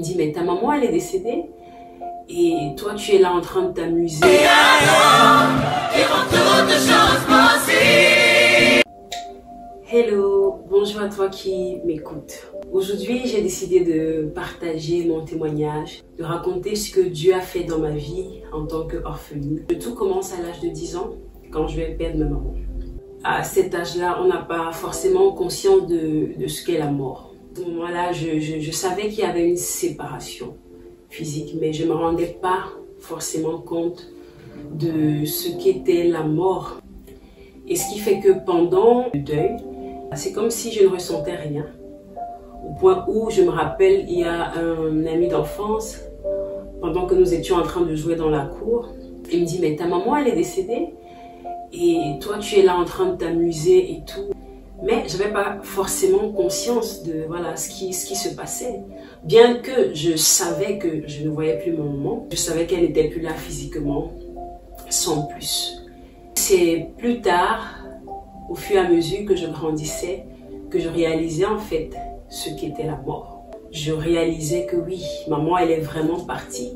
Il dit, mais ta maman, elle est décédée et toi, tu es là en train de t'amuser. Hello, bonjour à toi qui m'écoute. Aujourd'hui, j'ai décidé de partager mon témoignage, de raconter ce que Dieu a fait dans ma vie en tant qu'orpheline. Tout commence à l'âge de 10 ans, quand je vais perdre ma maman. À cet âge-là, on n'a pas forcément conscience de ce qu'est la mort. À ce moment-là, je savais qu'il y avait une séparation physique, mais je ne me rendais pas forcément compte de ce qu'était la mort. Et ce qui fait que pendant le deuil, c'est comme si je ne ressentais rien. Au point où je me rappelle, il y a un ami d'enfance, pendant que nous étions en train de jouer dans la cour, il me dit, mais ta maman, elle est décédée et toi, tu es là en train de t'amuser et tout. Mais je n'avais pas forcément conscience de voilà, ce qui se passait. Bien que je savais que je ne voyais plus mon maman, je savais qu'elle n'était plus là physiquement, sans plus. C'est plus tard, au fur et à mesure que je grandissais, que je réalisais en fait ce qu'était la mort. Je réalisais que oui, maman, elle est vraiment partie.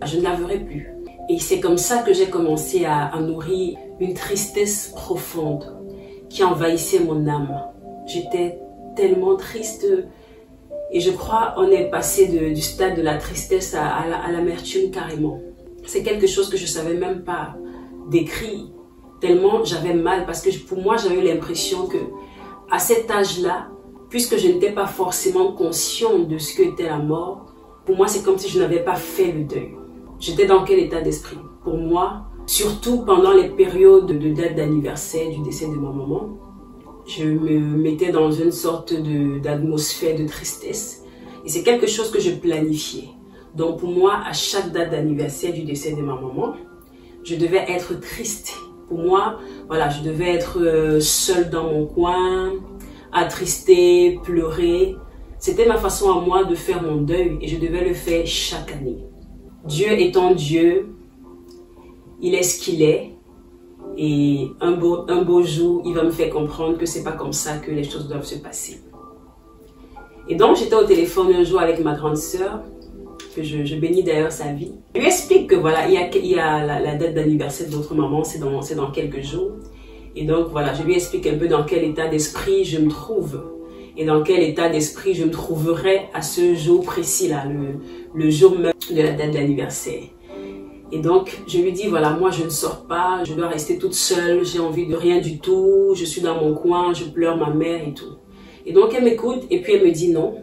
Je ne la verrai plus. Et c'est comme ça que j'ai commencé à nourrir une tristesse profonde qui envahissait mon âme. J'étais tellement triste et je crois on est passé du stade de la tristesse à l'amertume carrément. C'est quelque chose que je ne savais même pas décrire, tellement j'avais mal parce que pour moi j'avais l'impression que à cet âge-là, puisque je n'étais pas forcément consciente de ce qu'était la mort, pour moi c'est comme si je n'avais pas fait le deuil. J'étais dans quel état d'esprit? Pour moi, surtout pendant les périodes de date d'anniversaire du décès de ma maman, je me mettais dans une sorte d'atmosphère de tristesse. Et c'est quelque chose que je planifiais. Donc pour moi, à chaque date d'anniversaire du décès de ma maman, je devais être triste. Pour moi, voilà, je devais être seule dans mon coin, attristée, pleurer. C'était ma façon à moi de faire mon deuil et je devais le faire chaque année. Dieu étant Dieu, il est ce qu'il est et un beau jour, il va me faire comprendre que c'est pas comme ça que les choses doivent se passer. Et donc, j'étais au téléphone un jour avec ma grande sœur, que je bénis d'ailleurs sa vie. Je lui explique que voilà, il y a la date d'anniversaire de notre maman, c'est dans quelques jours. Et donc, voilà, je lui explique un peu dans quel état d'esprit je me trouve et dans quel état d'esprit je me trouverai à ce jour précis là, le jour même de la date d'anniversaire. Et donc, je lui dis, voilà, moi je ne sors pas, je dois rester toute seule, j'ai envie de rien du tout, je suis dans mon coin, je pleure ma mère et tout. Et donc, elle m'écoute et puis elle me dit, non,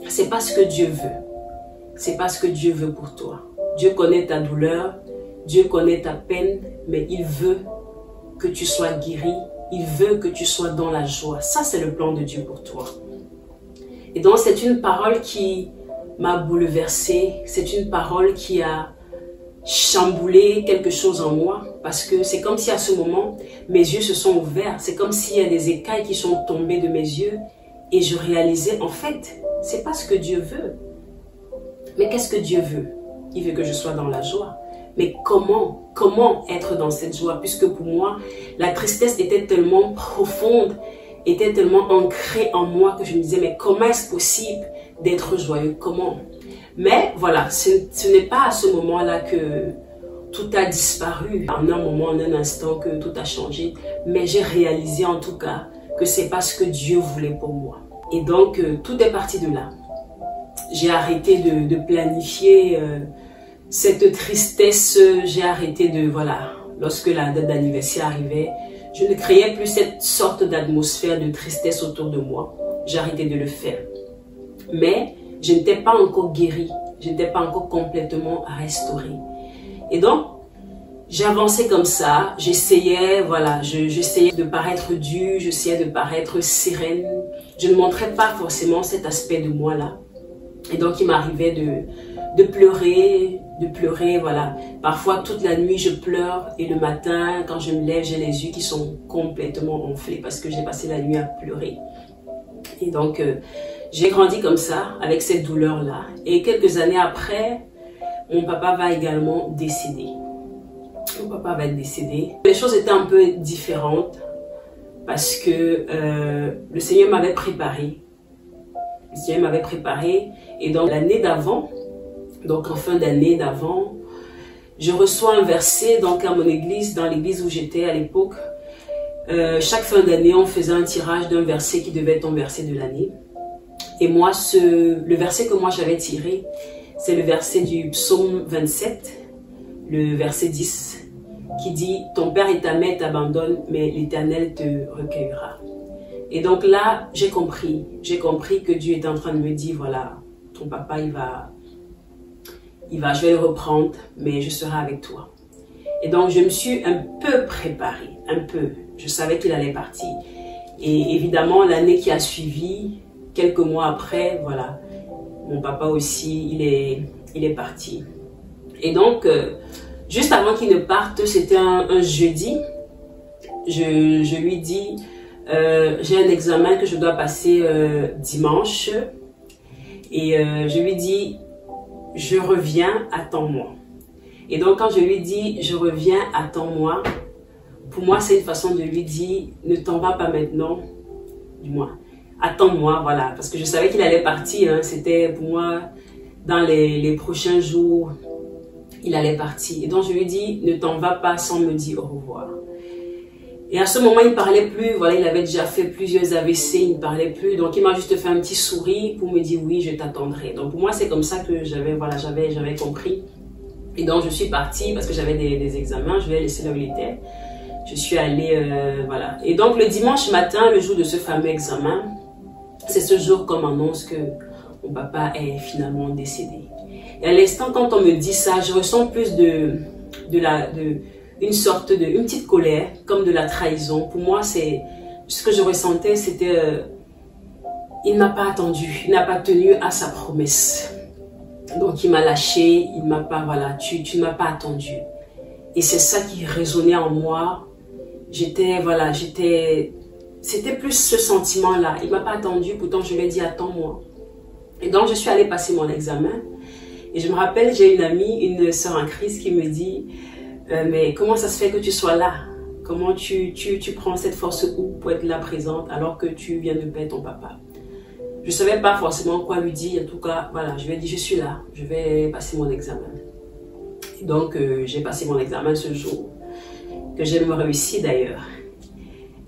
c'est pas ce que Dieu veut. C'est pas ce que Dieu veut pour toi. Dieu connaît ta douleur, Dieu connaît ta peine, mais il veut que tu sois guéri, il veut que tu sois dans la joie. Ça, c'est le plan de Dieu pour toi. Et donc, c'est une parole qui m'a bouleversée, c'est une parole qui a chamboulé quelque chose en moi parce que c'est comme si à ce moment, mes yeux se sont ouverts. C'est comme s'il y a des écailles qui sont tombées de mes yeux et je réalisais, en fait, c'est pas ce que Dieu veut. Mais qu'est-ce que Dieu veut? Il veut que je sois dans la joie. Mais comment être dans cette joie? Puisque pour moi, la tristesse était tellement profonde, était tellement ancrée en moi que je me disais, mais comment est-ce possible d'être joyeux? Comment? Mais voilà, ce n'est pas à ce moment-là que tout a disparu. En un moment, en un instant, que tout a changé. Mais j'ai réalisé en tout cas que c'est pas ce que Dieu voulait pour moi. Et donc, tout est parti de là. J'ai arrêté de planifier cette tristesse. J'ai arrêté de, voilà, lorsque la date d'anniversaire arrivait, je ne créais plus cette sorte d'atmosphère de tristesse autour de moi. J'ai arrêté de le faire. Mais je n'étais pas encore guérie, je n'étais pas encore complètement restaurée. Et donc, j'avançais comme ça, j'essayais, voilà, j'essayais de paraître dure, j'essayais de paraître sereine. Je ne montrais pas forcément cet aspect de moi-là. Et donc, il m'arrivait de pleurer, voilà. Parfois, toute la nuit, je pleure et le matin, quand je me lève, j'ai les yeux qui sont complètement enflés parce que j'ai passé la nuit à pleurer. Et donc, j'ai grandi comme ça, avec cette douleur-là. Et quelques années après, mon papa va également décéder. Mon papa va être décédé. Les choses étaient un peu différentes parce que le Seigneur m'avait préparé Le Seigneur m'avait préparé. Et dans l'année d'avant, donc en fin d'année d'avant, je reçois un verset donc à mon église, dans l'église où j'étais à l'époque. Chaque fin d'année, on faisait un tirage d'un verset qui devait être ton verset de l'année. Et moi, le verset que moi j'avais tiré, c'est le verset du psaume 27, le verset 10, qui dit « Ton père et ta mère t'abandonnent, mais l'Éternel te recueillera. » Et donc là, j'ai compris que Dieu est en train de me dire, voilà, ton papa, je vais le reprendre, mais je serai avec toi. Et donc, je me suis un peu préparée, un peu. Je savais qu'il allait partir. Et évidemment, l'année qui a suivi, quelques mois après, voilà, mon papa aussi, il est parti. Et donc, juste avant qu'il ne parte, c'était un jeudi, je lui dis, j'ai un examen que je dois passer dimanche. Et je lui dis, je reviens, attends-moi. Et donc, quand je lui dis, je reviens, attends-moi, pour moi, c'est une façon de lui dire, ne t'en vas pas maintenant, du moins, attends-moi, voilà. Parce que je savais qu'il allait partir, hein. C'était pour moi, dans les prochains jours, il allait partir. Et donc, je lui dis, ne t'en vas pas sans me dire au revoir. Et à ce moment, il ne parlait plus, voilà, il avait déjà fait plusieurs AVC, il ne parlait plus. Donc, il m'a juste fait un petit sourire pour me dire, oui, je t'attendrai. Donc, pour moi, c'est comme ça que j'avais compris. Et donc, je suis partie parce que j'avais des examens, je vais laisser là où il était. Je suis allée, voilà. Et donc, le dimanche matin, le jour de ce fameux examen, c'est ce jour qu'on m'annonce que mon papa est finalement décédé. Et à l'instant, quand on me dit ça, je ressens plus une petite colère, comme de la trahison. Pour moi, c'est ce que je ressentais, c'était il n'a pas attendu, il n'a pas tenu à sa promesse. Donc il m'a lâché, il m'a pas, voilà, tu ne m'as pas attendu. Et c'est ça qui résonnait en moi. C'était plus ce sentiment-là. Il m'a pas attendu, pourtant je lui ai dit attends-moi. Et donc je suis allée passer mon examen. Et je me rappelle, j'ai une amie, une sœur en Christ qui me dit mais comment ça se fait que tu sois là? Comment tu prends cette force où pour être là présente alors que tu viens de perdre ton papa? Je ne savais pas forcément quoi lui dire. En tout cas, voilà, je lui ai dit, je suis là, je vais passer mon examen. Et donc, j'ai passé mon examen ce jour, que j'ai même réussi d'ailleurs.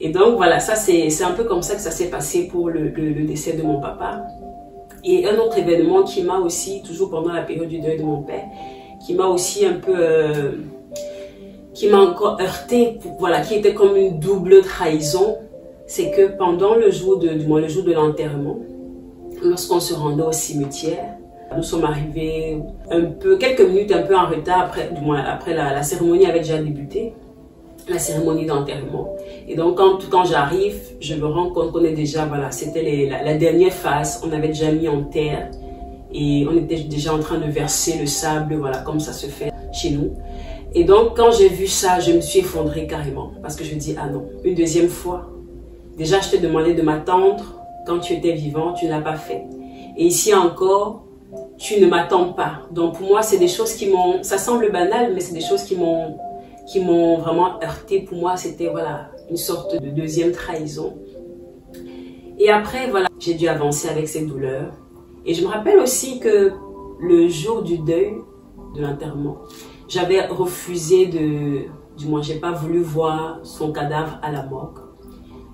Et donc, voilà, ça c'est un peu comme ça que ça s'est passé pour le décès de mon papa. Et un autre événement qui m'a aussi, toujours pendant la période du deuil de mon père, qui m'a aussi un peu... qui m'a encore heurté, voilà, qui était comme une double trahison, c'est que pendant le jour de l'enterrement, lorsqu'on se rendait au cimetière, nous sommes arrivés quelques minutes un peu en retard, après la cérémonie avait déjà débuté, la cérémonie d'enterrement. Et donc quand j'arrive, je me rends compte qu'on est déjà, voilà, c'était la dernière phase, on avait déjà mis en terre et on était déjà en train de verser le sable, voilà, comme ça se fait chez nous. Et donc, quand j'ai vu ça, je me suis effondrée carrément. Parce que je dis, ah non, une deuxième fois. Déjà, je t'ai demandé de m'attendre quand tu étais vivant, tu ne l'as pas fait. Et ici encore, tu ne m'attends pas. Donc, pour moi, c'est des choses qui m'ont... Ça semble banal, mais c'est des choses qui m'ont vraiment heurté. Pour moi, c'était, voilà, une sorte de deuxième trahison. Et après, voilà, j'ai dû avancer avec cette douleur. Et je me rappelle aussi que le jour du deuil, de l'enterrement, j'avais refusé du moins, j'ai pas voulu voir son cadavre à la morgue.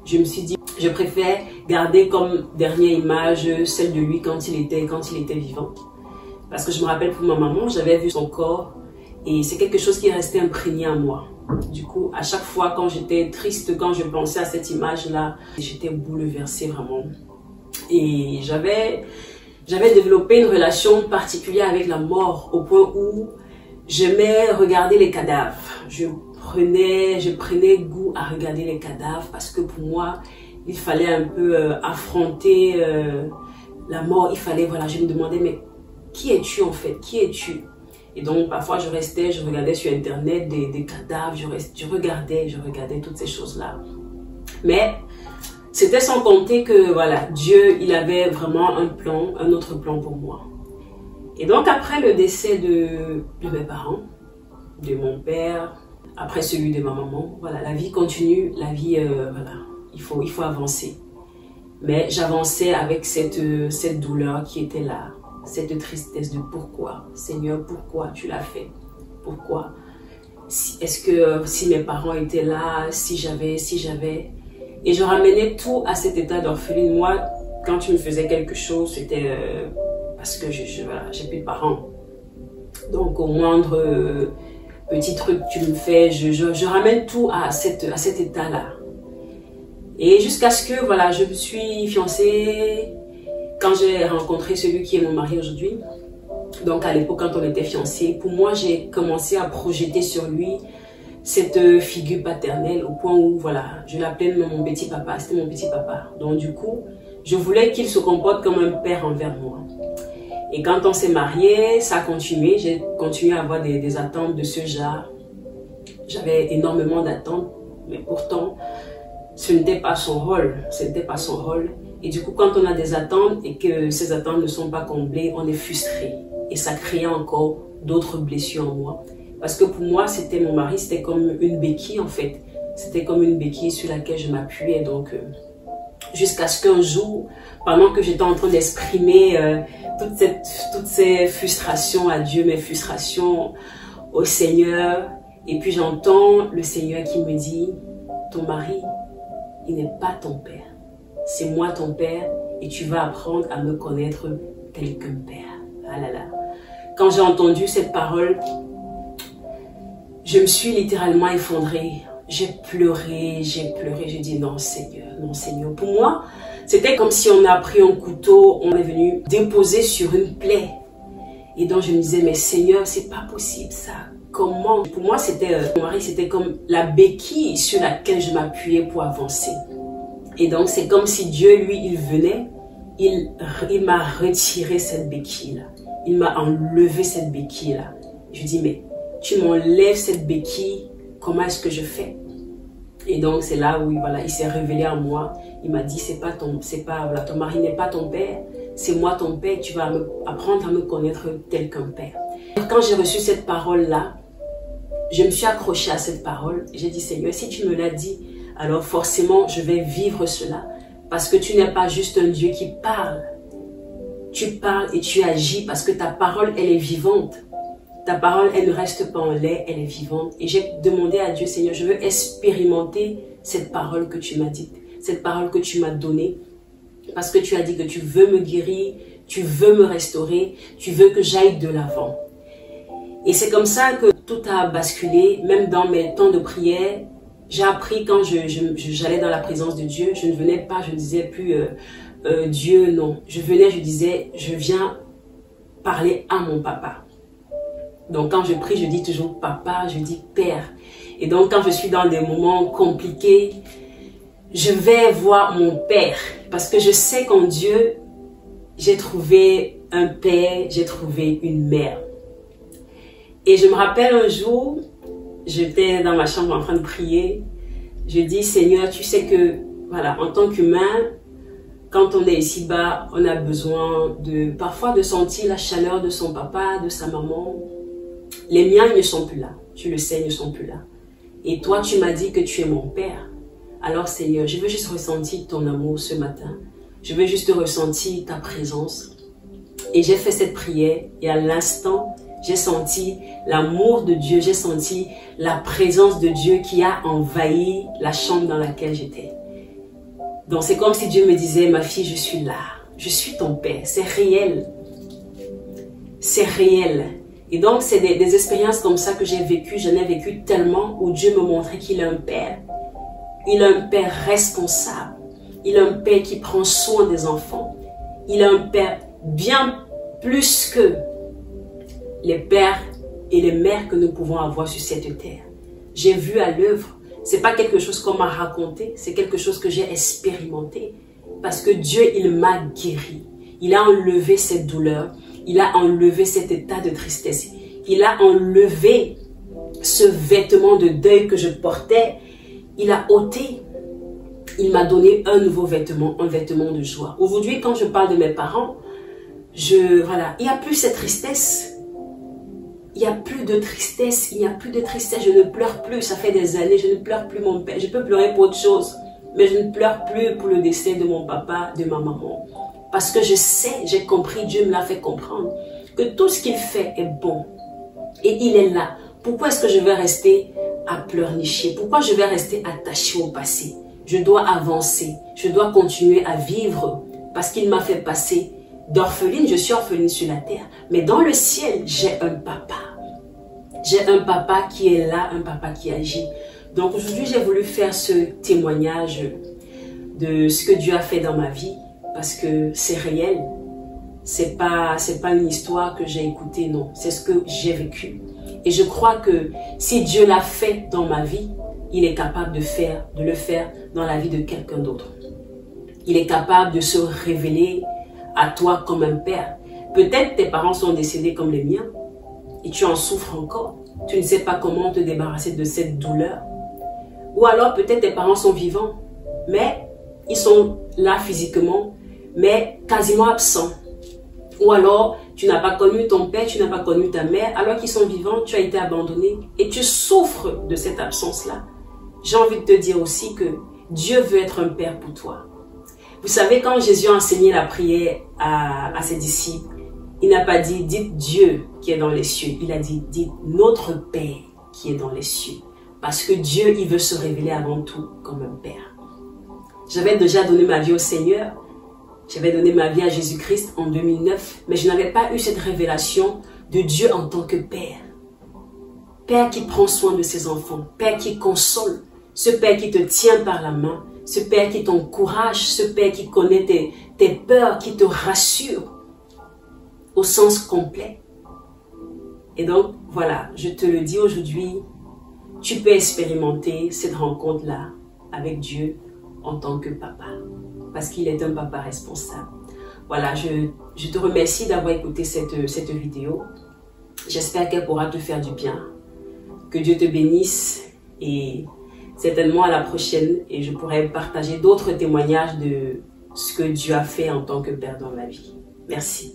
Je me suis dit, je préfère garder comme dernière image celle de lui quand il était vivant. Parce que je me rappelle pour ma maman, j'avais vu son corps et c'est quelque chose qui est resté imprégné en moi. Du coup, à chaque fois quand j'étais triste, quand je pensais à cette image-là, j'étais bouleversée vraiment. Et j'avais développé une relation particulière avec la mort au point où j'aimais regarder les cadavres. Je prenais goût à regarder les cadavres parce que pour moi, il fallait un peu affronter la mort. Il fallait, voilà, je me demandais, mais qui es-tu en fait? Qui es-tu? Et donc, parfois, je regardais sur Internet des cadavres, je regardais toutes ces choses-là. Mais c'était sans compter que, voilà, Dieu, il avait vraiment un autre plan pour moi. Et donc, après le décès de mes parents, de mon père, après celui de ma maman, voilà, la vie continue, la vie, voilà, il faut avancer. Mais j'avançais avec cette douleur qui était là, cette tristesse de pourquoi, Seigneur, pourquoi tu l'as fait? Pourquoi? Est-ce que si mes parents étaient là, si j'avais... Et je ramenais tout à cet état d'orpheline. Moi, quand tu me faisais quelque chose, c'était parce que voilà, j'ai plus de parents. Donc au moindre petit truc que tu me fais, je ramène tout à cet état-là. Et jusqu'à ce que voilà, je me suis fiancée quand j'ai rencontré celui qui est mon mari aujourd'hui. Donc à l'époque, quand on était fiancés, pour moi, j'ai commencé à projeter sur lui cette figure paternelle au point où, voilà, je l'appelais mon petit papa, c'était mon petit papa. Donc du coup, je voulais qu'il se comporte comme un père envers moi. Et quand on s'est mariés, ça a continué, j'ai continué à avoir des attentes de ce genre. J'avais énormément d'attentes, mais pourtant, ce n'était pas son rôle, ce n'était pas son rôle. Et du coup, quand on a des attentes et que ces attentes ne sont pas comblées, on est frustré. Et ça crée encore d'autres blessures en moi. Parce que pour moi, c'était mon mari, c'était comme une béquille en fait. C'était comme une béquille sur laquelle je m'appuyais. Donc, jusqu'à ce qu'un jour, pendant que j'étais en train d'exprimer toutes ces frustrations à Dieu, mes frustrations au Seigneur, et puis j'entends le Seigneur qui me dit, ton mari, il n'est pas ton père. C'est moi ton père et tu vas apprendre à me connaître tel qu'un père. Ah là là. Quand j'ai entendu cette parole, je me suis littéralement effondrée. J'ai pleuré, j'ai dit non Seigneur, non Seigneur. Pour moi, c'était comme si on a pris un couteau, on est venu déposer sur une plaie. Et donc je me disais, mais Seigneur, c'est pas possible ça. Comment? Pour moi, mon mari, c'était comme la béquille sur laquelle je m'appuyais pour avancer. Et donc c'est comme si Dieu, lui, il venait, il m'a retiré cette béquille-là. Il m'a enlevé cette béquille-là. Je dis, mais tu m'enlèves cette béquille, comment est-ce que je fais? Et donc c'est là où voilà, il s'est révélé à moi. Il m'a dit, voilà, ton mari n'est pas ton père, c'est moi ton père, tu vas apprendre à me connaître tel qu'un père. Quand j'ai reçu cette parole-là, je me suis accrochée à cette parole. J'ai dit, Seigneur, si tu me l'as dit, alors forcément je vais vivre cela. Parce que tu n'es pas juste un Dieu qui parle. Tu parles et tu agis parce que ta parole, elle est vivante. Ta parole, elle ne reste pas en l'air, elle est vivante. Et j'ai demandé à Dieu, Seigneur, je veux expérimenter cette parole que tu m'as dite, cette parole que tu m'as donnée. Parce que tu as dit que tu veux me guérir, tu veux me restaurer, tu veux que j'aille de l'avant. Et c'est comme ça que tout a basculé, même dans mes temps de prière. J'ai appris quand j'allais dans la présence de Dieu, je ne venais pas, je ne disais plus Dieu, non. Je venais, je disais, je viens parler à mon papa. Donc quand je prie, je dis toujours papa, je dis père. Et donc quand je suis dans des moments compliqués, je vais voir mon père. Parce que je sais qu'en Dieu, j'ai trouvé un père, j'ai trouvé une mère. Et je me rappelle un jour, j'étais dans ma chambre en train de prier. Je dis, Seigneur, tu sais que, voilà, en tant qu'humain, quand on est ici-bas, on a besoin parfois de sentir la chaleur de son papa, de sa maman. Les miens ne sont plus là. Tu le sais, ils ne sont plus là. Et toi, tu m'as dit que tu es mon père. Alors, Seigneur, je veux juste ressentir ton amour ce matin. Je veux juste ressentir ta présence. Et j'ai fait cette prière et à l'instant, j'ai senti l'amour de Dieu, j'ai senti la présence de Dieu qui a envahi la chambre dans laquelle j'étais. Donc c'est comme si Dieu me disait, ma fille, je suis là, je suis ton père, c'est réel. C'est réel. Et donc c'est des expériences comme ça que j'ai vécues, j'en ai vécu tellement où Dieu me montrait qu'il a un père. Il a un père responsable, il a un père qui prend soin des enfants. Il a un père bien plus que les pères et les mères que nous pouvons avoir sur cette terre. J'ai vu à l'œuvre, c'est pas quelque chose qu'on m'a raconté, c'est quelque chose que j'ai expérimenté. Parce que Dieu, il m'a guéri. Il a enlevé cette douleur, il a enlevé cet état de tristesse. Il a enlevé ce vêtement de deuil que je portais. Il a ôté. Il m'a donné un nouveau vêtement, un vêtement de joie. Aujourd'hui, quand je parle de mes parents, voilà, il n'y a plus cette tristesse. Il n'y a plus de tristesse, il n'y a plus de tristesse, je ne pleure plus, ça fait des années, je ne pleure plus mon père, je peux pleurer pour autre chose. mais je ne pleure plus pour le décès de mon papa, de ma maman. Parce que je sais, j'ai compris, Dieu me l'a fait comprendre, que tout ce qu'il fait est bon. Et il est là. Pourquoi est-ce que je vais rester à pleurnicher? Pourquoi je vais rester attaché au passé? Je dois avancer. Je dois continuer à vivre. Parce qu'il m'a fait passer d'orpheline. Je suis orpheline sur la terre. Mais dans le ciel, j'ai un papa. J'ai un papa qui est là, un papa qui agit. Donc aujourd'hui, j'ai voulu faire ce témoignage de ce que Dieu a fait dans ma vie. Parce que c'est réel. C'est pas une histoire que j'ai écoutée, non. C'est ce que j'ai vécu. Et je crois que si Dieu l'a fait dans ma vie, il est capable de le faire dans la vie de quelqu'un d'autre. Il est capable de se révéler à toi comme un père. Peut-être tes parents sont décédés comme les miens et tu en souffres encore. Tu ne sais pas comment te débarrasser de cette douleur. Ou alors peut-être tes parents sont vivants, mais ils sont là physiquement, mais quasiment absents. Ou alors, tu n'as pas connu ton père, tu n'as pas connu ta mère, alors qu'ils sont vivants, tu as été abandonné et tu souffres de cette absence-là. J'ai envie de te dire aussi que Dieu veut être un père pour toi. Vous savez, quand Jésus a enseigné la prière à ses disciples, il n'a pas dit « dites Dieu qui est dans les cieux ». Il a dit « dites notre Père qui est dans les cieux ». Parce que Dieu, il veut se révéler avant tout comme un père. J'avais déjà donné ma vie au Seigneur. J'avais donné ma vie à Jésus-Christ en 2009, mais je n'avais pas eu cette révélation de Dieu en tant que Père. Père qui prend soin de ses enfants, Père qui console, ce Père qui te tient par la main, ce Père qui t'encourage, ce Père qui connaît tes peurs, qui te rassure au sens complet. Et donc, voilà, je te le dis aujourd'hui, tu peux expérimenter cette rencontre-là avec Dieu en tant que papa. Parce qu'il est un papa responsable. Voilà, je te remercie d'avoir écouté cette vidéo. J'espère qu'elle pourra te faire du bien. Que Dieu te bénisse et certainement à la prochaine. Et je pourrai partager d'autres témoignages de ce que Dieu a fait en tant que père dans ma vie. Merci.